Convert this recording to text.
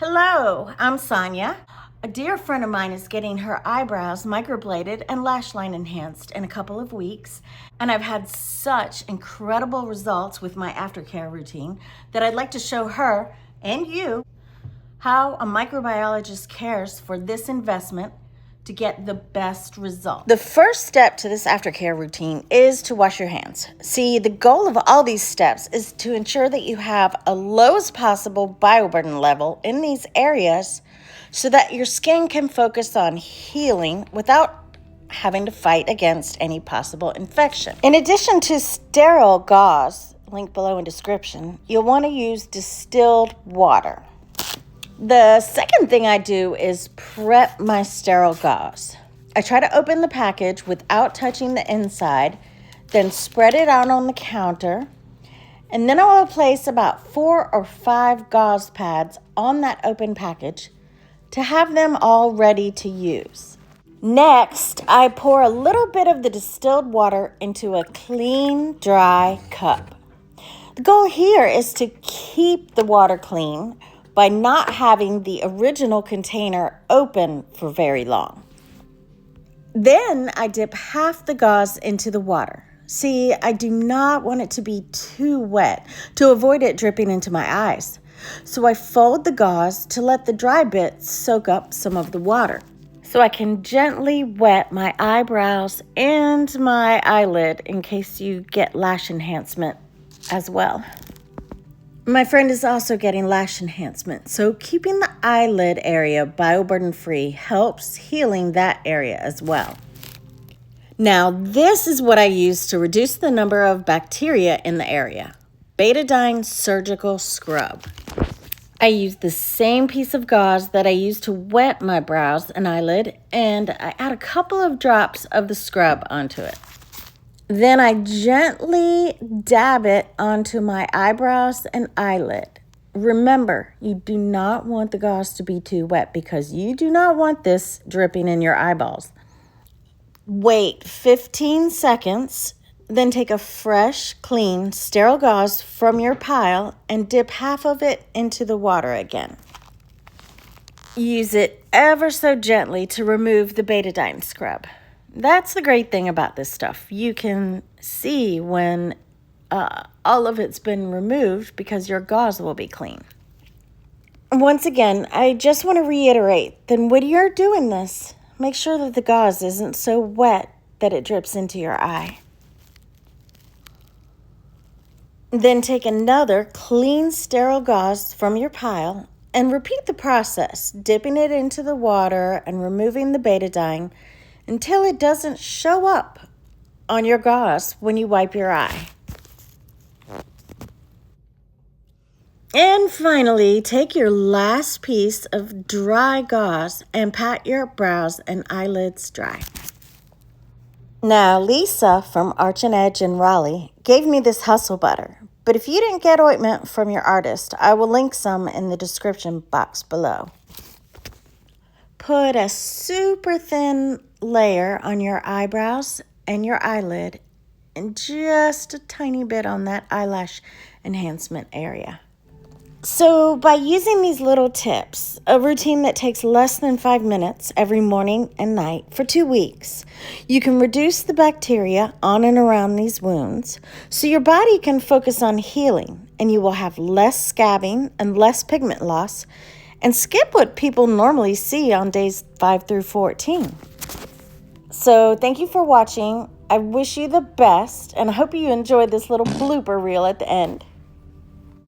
Hello, I'm Sonia. A dear friend of mine is getting her eyebrows microbladed and lash line enhanced in a couple of weeks, and I've had such incredible results with my aftercare routine that I'd like to show her and you how a microbiologist cares for this investment to get the best result. The first step to this aftercare routine is to wash your hands. See, the goal of all these steps is to ensure that you have a lowest possible bioburden level in these areas so that your skin can focus on healing without having to fight against any possible infection. In addition to sterile gauze, link below in description, you'll want to use distilled water. The second thing I do is prep my sterile gauze. I try to open the package without touching the inside, then spread it out on the counter, and then I will place about 4 or 5 gauze pads on that open package to have them all ready to use. Next, I pour a little bit of the distilled water into a clean, dry cup. The goal here is to keep the water clean by not having the original container open for very long. Then I dip half the gauze into the water. See, I do not want it to be too wet to avoid it dripping into my eyes. So I fold the gauze to let the dry bits soak up some of the water, so I can gently wet my eyebrows and my eyelid in case you get lash enhancement as well. My friend is also getting lash enhancement, so keeping the eyelid area bioburden free helps healing that area as well. Now, this is what I use to reduce the number of bacteria in the area. Betadine surgical scrub. I use the same piece of gauze that I use to wet my brows and eyelid, and I add a couple of drops of the scrub onto it. Then I gently dab it onto my eyebrows and eyelid. Remember, you do not want the gauze to be too wet because you do not want this dripping in your eyeballs. Wait 15 seconds, then take a fresh, clean, sterile gauze from your pile and dip half of it into the water again. Use it ever so gently to remove the betadine scrub. That's the great thing about this stuff. You can see when all of it's been removed because your gauze will be clean. Once again, I just want to reiterate that when you're doing this, make sure that the gauze isn't so wet that it drips into your eye. Then take another clean, sterile gauze from your pile and repeat the process, dipping it into the water and removing the betadine until it doesn't show up on your gauze when you wipe your eye. And finally, take your last piece of dry gauze and pat your brows and eyelids dry. Now, Lisa from Arch and Edge in Raleigh gave me this hustle butter, but if you didn't get ointment from your artist, I will link some in the description box below. Put a super thin layer on your eyebrows and your eyelid and just a tiny bit on that eyelash enhancement area. So by using these little tips, a routine that takes less than 5 minutes every morning and night for 2 weeks, you can reduce the bacteria on and around these wounds so your body can focus on healing and you will have less scabbing and less pigment loss and skip what people normally see on days 5 through 14. So thank you for watching. I wish you the best, and I hope you enjoyed this little blooper reel at the end.